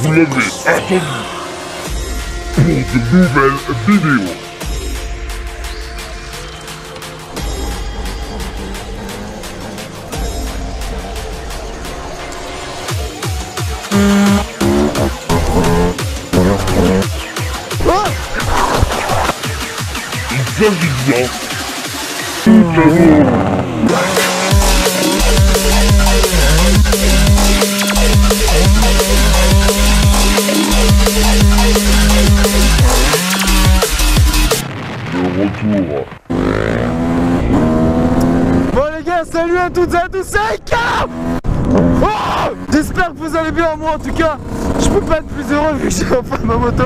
vous l'avez attendu pour de nouvelles vidéos. Il s'agit bien le retour. Bon les gars, salut à toutes et à tous, c'est Ika. J'espère que vous allez bien, moi en tout cas. Je peux pas être plus heureux vu que j'ai enfin ma moto.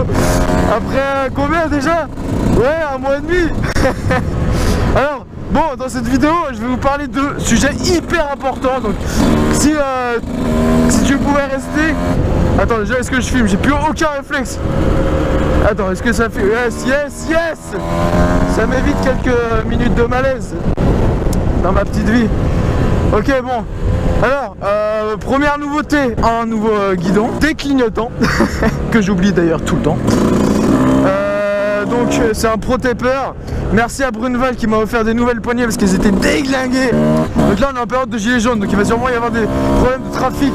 Après combien déjà? Ouais, un mois et demi. Alors, bon, dans cette vidéo, je vais vous parler de sujets hyper importants. Donc, si tu pouvais rester... Attends, déjà, est-ce que je filme? J'ai plus aucun réflexe. Attends, est-ce que ça fait... Yes. Ça m'évite quelques minutes de malaise dans ma petite vie. Ok, bon. Alors, première nouveauté, un nouveau guidon déclignotant, que j'oublie d'ailleurs tout le temps. Donc c'est un Pro Taper. Merci à Bruneval qui m'a offert des nouvelles poignées parce qu'elles étaient déglinguées. Donc là on est en période de gilet jaune, donc il va sûrement y avoir des problèmes de trafic.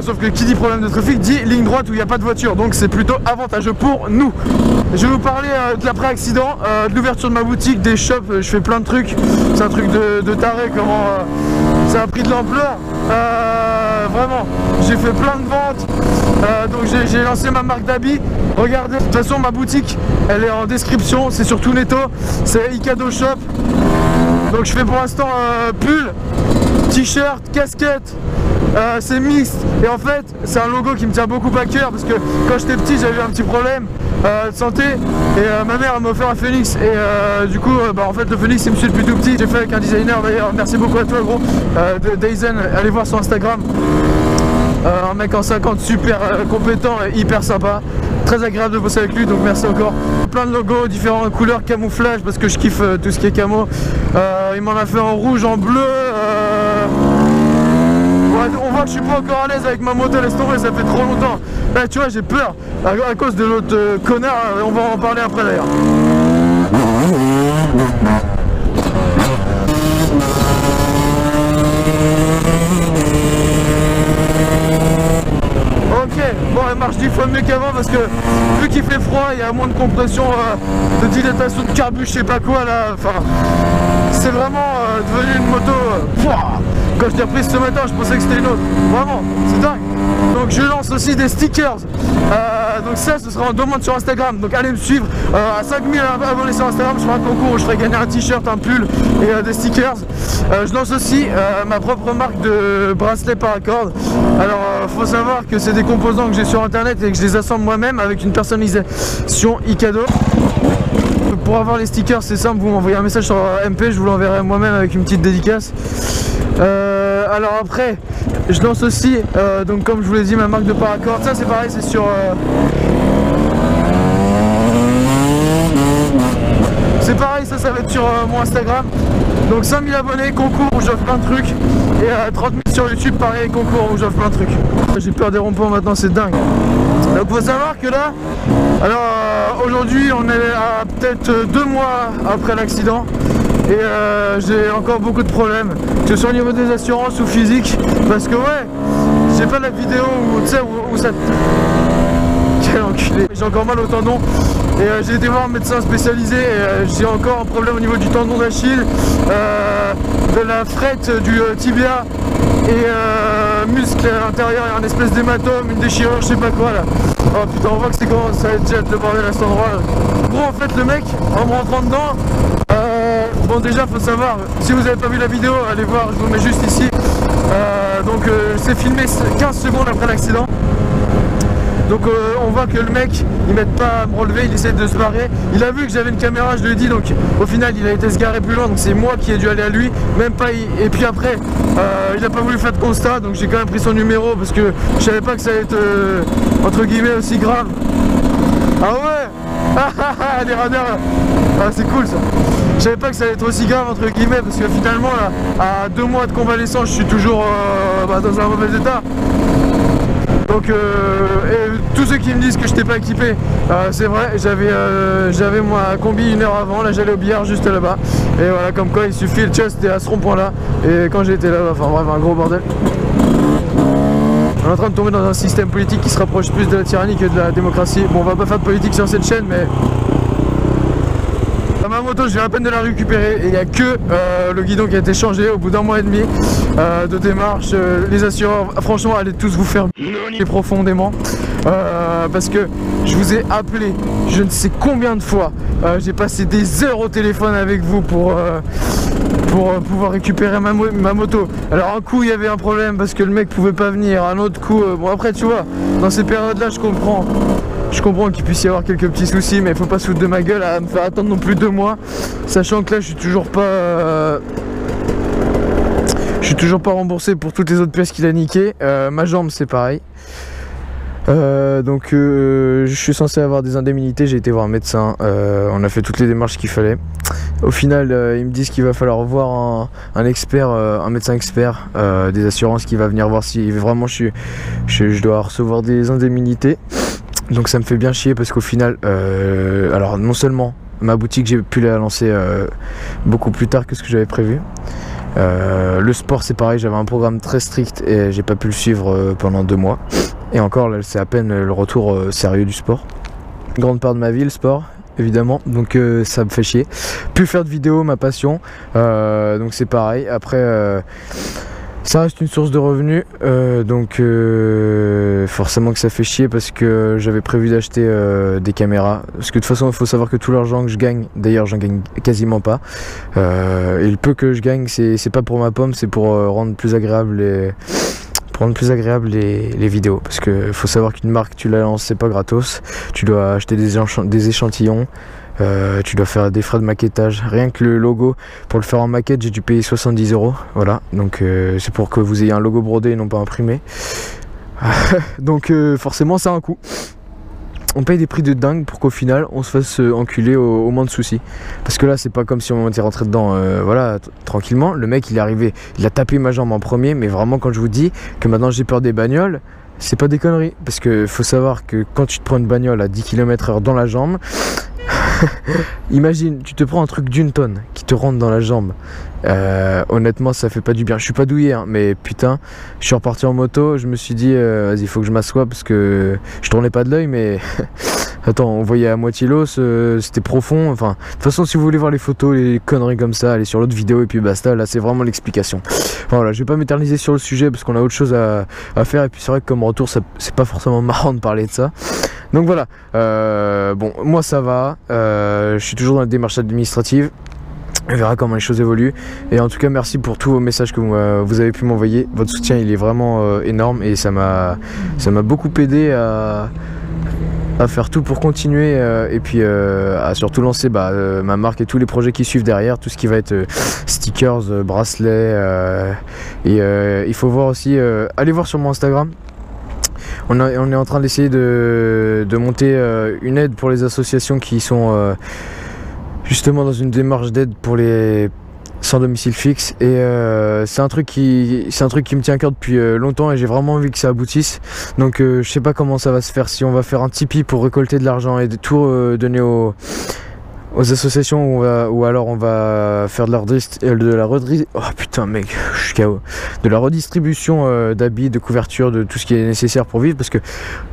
Sauf que qui dit problème de trafic dit ligne droite où il n'y a pas de voiture. Donc c'est plutôt avantageux pour nous. Je vais vous parler de l'après-accident, de l'ouverture de ma boutique, des shops. Je fais plein de trucs. C'est un truc de taré comment ça a pris de l'ampleur. Vraiment, j'ai fait plein de ventes. Donc j'ai lancé ma marque d'habits. Regardez, de toute façon ma boutique elle est en description, c'est sur tout Netto, c'est Icado Shop. Donc je fais pour l'instant pull, t-shirt, casquette, c'est mixte. Et en fait c'est un logo qui me tient beaucoup à cœur parce que quand j'étais petit j'avais eu un petit problème de santé et ma mère m'a offert un phénix et du coup en fait le phénix il me suit depuis tout petit. J'ai fait avec un designer d'ailleurs, merci beaucoup à toi gros, Daizen, allez voir sur Instagram. Un mec en 50 super compétent et hyper sympa, très agréable de bosser avec lui, donc merci encore. Plein de logos, différentes couleurs, camouflage parce que je kiffe tout ce qui est camo. Il m'en a fait en rouge, en bleu. Ouais, on voit que je suis pas encore à l'aise avec ma moto, laisse tomber, ça fait trop longtemps. Là tu vois j'ai peur à cause de l'autre connard, on va en parler après d'ailleurs. Ok, bon elle marche 10 fois mieux qu'avant parce que vu qu'il fait froid, il y a moins de compression, de dilatation de carbu, je sais pas quoi là, enfin c'est vraiment devenu une moto, quand je l'ai reprise ce matin je pensais que c'était une autre, vraiment, c'est dingue. Donc je lance aussi des stickers, donc ça ce sera en demande sur Instagram, donc allez me suivre, à 5000 abonnés sur Instagram je ferai un concours où je ferai gagner un t-shirt, un pull et des stickers. Je lance aussi ma propre marque de bracelet paracord. Alors faut savoir que c'est des composants que j'ai sur internet et que je les assemble moi-même avec une personnalisation Icado. Pour avoir les stickers c'est simple, vous m'envoyez un message sur MP, je vous l'enverrai moi-même avec une petite dédicace. Alors après je lance aussi donc comme je vous l'ai dit ma marque de paracord, ça c'est pareil, c'est sur c'est pareil, ça va être sur mon Instagram. Donc 5000 abonnés, concours où j'offre plein de trucs. Et 30 000 sur YouTube, pareil, concours où j'offre plein de trucs. J'ai peur des ronds-points maintenant, c'est dingue. Donc faut savoir que là, alors aujourd'hui on est à peut-être 2 mois après l'accident. Et j'ai encore beaucoup de problèmes, que ce soit au niveau des assurances ou physique. Parce que ouais, j'ai pas la vidéo où, tu sais, où ça... Quel enculé. J'ai encore mal au tendon. Et j'ai été voir un médecin spécialisé et j'ai encore un problème au niveau du tendon d'Achille, de la frette du tibia et muscle à l'intérieur, il y a un espèce d'hématome, une déchirure, je sais pas quoi là. Oh putain, on voit que c'est comment ça va être le bordel à cet endroit là. En gros en fait le mec, en me rentrant dedans, bon déjà faut savoir, si vous avez pas vu la vidéo, allez voir, je vous le mets juste ici. Donc c'est filmé 15 secondes après l'accident. Donc on voit que le mec il m'aide pas à me relever, il essaie de se barrer. Il a vu que j'avais une caméra, je lui ai dit, donc au final il a été se garer plus loin, donc c'est moi qui ai dû aller à lui, même pas et puis après il a pas voulu faire de constat, donc j'ai quand même pris son numéro parce que je savais pas que ça allait être entre guillemets aussi grave. Ah ouais. Les radars, ah, c'est cool ça. Je savais pas que ça allait être aussi grave entre guillemets parce que finalement là, à 2 mois de convalescence je suis toujours dans un mauvais état. Donc et tous ceux qui me disent que je n'étais pas équipé, c'est vrai, j'avais ma combi 1 heure avant, là j'allais au billard juste là-bas. Et voilà, comme quoi il suffit, tu vois, c'était à ce rond-point là. Et quand j'étais là, enfin bref, un gros bordel. On est en train de tomber dans un système politique qui se rapproche plus de la tyrannie que de la démocratie. Bon, on va pas faire de politique sur cette chaîne, mais... Ma moto, je viens à peine de la récupérer et il n'y a que le guidon qui a été changé au bout d'1 mois et demi de démarche. Les assureurs, franchement, allez tous vous faire profondément parce que je vous ai appelé je ne sais combien de fois. J'ai passé des heures au téléphone avec vous pour pouvoir récupérer ma moto. Alors un coup il y avait un problème parce que le mec pouvait pas venir, un autre coup bon après tu vois, dans ces périodes là je comprends qu'il puisse y avoir quelques petits soucis, mais il faut pas se foutre de ma gueule à me faire attendre non plus 2 mois, sachant que là je suis toujours pas remboursé pour toutes les autres pièces qu'il a niquées. Ma jambe c'est pareil. Donc je suis censé avoir des indemnités, j'ai été voir un médecin, on a fait toutes les démarches qu'il fallait. Au final ils me disent qu'il va falloir voir un expert, un médecin expert des assurances qui va venir voir si vraiment je dois recevoir des indemnités. Donc ça me fait bien chier parce qu'au final, alors non seulement ma boutique j'ai pu la lancer beaucoup plus tard que ce que j'avais prévu. Le sport c'est pareil, j'avais un programme très strict et j'ai pas pu le suivre pendant 2 mois. Et encore là c'est à peine le retour sérieux du sport. Une grande part de ma vie le sport évidemment, donc ça me fait chier. Plus faire de vidéos, ma passion, donc c'est pareil. Après ça reste une source de revenus, donc forcément que ça fait chier parce que j'avais prévu d'acheter des caméras. Parce que de toute façon il faut savoir que tout l'argent que je gagne, d'ailleurs j'en gagne quasiment pas, et le peu que je gagne c'est pas pour ma pomme, c'est pour rendre plus agréable les vidéos. Parce que faut savoir qu'une marque tu la lances, c'est pas gratos, tu dois acheter des échantillons. Tu dois faire des frais de maquettage. Rien que le logo, pour le faire en maquette, j'ai dû payer 70 €. Voilà, donc c'est pour que vous ayez un logo brodé et non pas imprimé. Donc forcément, ça a un coût. On paye des prix de dingue pour qu'au final, on se fasse enculer au moins de soucis. Parce que là, c'est pas comme si on était rentré dedans, voilà, tranquillement. Le mec, il est arrivé, il a tapé ma jambe en premier, mais vraiment, quand je vous dis que maintenant j'ai peur des bagnoles, c'est pas des conneries. Parce que faut savoir que quand tu te prends une bagnole à 10 km/h dans la jambe, imagine, tu te prends un truc d'1 tonne qui te rentre dans la jambe. Honnêtement, ça fait pas du bien. Je suis pas douillé, hein, mais putain, je suis reparti en moto. Je me suis dit, vas-y, il faut que je m'assoie parce que je tournais pas de l'œil, mais attends, on voyait à moitié l'os, c'était profond. Enfin, de toute façon, si vous voulez voir les photos, les conneries comme ça, allez sur l'autre vidéo et puis basta. Là, c'est vraiment l'explication. Enfin, voilà, je vais pas m'éterniser sur le sujet parce qu'on a autre chose à faire. Et puis, c'est vrai que comme retour, c'est pas forcément marrant de parler de ça. Donc voilà, bon, moi ça va, je suis toujours dans la démarche administrative, on verra comment les choses évoluent. Et en tout cas, merci pour tous vos messages que vous avez pu m'envoyer. Votre soutien, il est vraiment énorme et ça m'a beaucoup aidé à faire tout pour continuer et puis à surtout lancer ma marque et tous les projets qui suivent derrière, tout ce qui va être stickers, bracelets, et il faut voir aussi, allez voir sur mon Instagram. On est en train d'essayer de monter une aide pour les associations qui sont justement dans une démarche d'aide pour les sans domicile fixe. Et c'est un truc qui me tient à cœur depuis longtemps et j'ai vraiment envie que ça aboutisse. Donc je sais pas comment ça va se faire, si on va faire un Tipeee pour récolter de l'argent et de tout donner aux associations ou alors on va faire de la redistribution d'habits, de couverture, de tout ce qui est nécessaire pour vivre. Parce que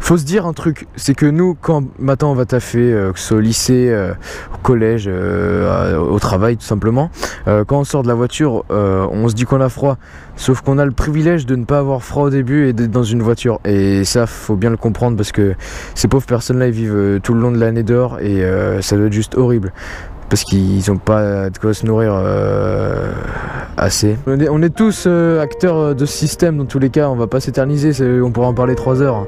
faut se dire un truc, c'est que nous quand maintenant on va taffer, que ce soit au lycée, au collège, au travail tout simplement, quand on sort de la voiture, on se dit qu'on a froid, sauf qu'on a le privilège de ne pas avoir froid au début et d'être dans une voiture. Et ça, faut bien le comprendre parce que ces pauvres personnes là, ils vivent tout le long de l'année dehors et ça doit être juste horrible parce qu'ils n'ont pas de quoi se nourrir assez. On est tous acteurs de ce système dans tous les cas, on va pas s'éterniser, on pourra en parler 3 heures.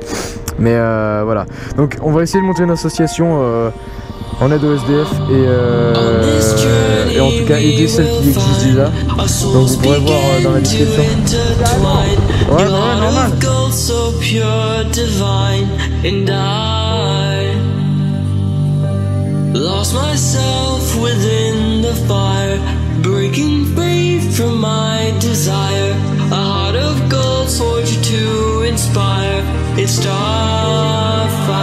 Mais voilà, donc on va essayer de monter une association en aide au SDF et en tout cas aider celles qui existent déjà. Donc vous pourrez voir dans la description. Ouais, normal. Lost myself within the fire, breaking free from my desire. A heart of gold, forged to inspire. It's Starfire.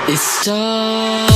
It's Starfire.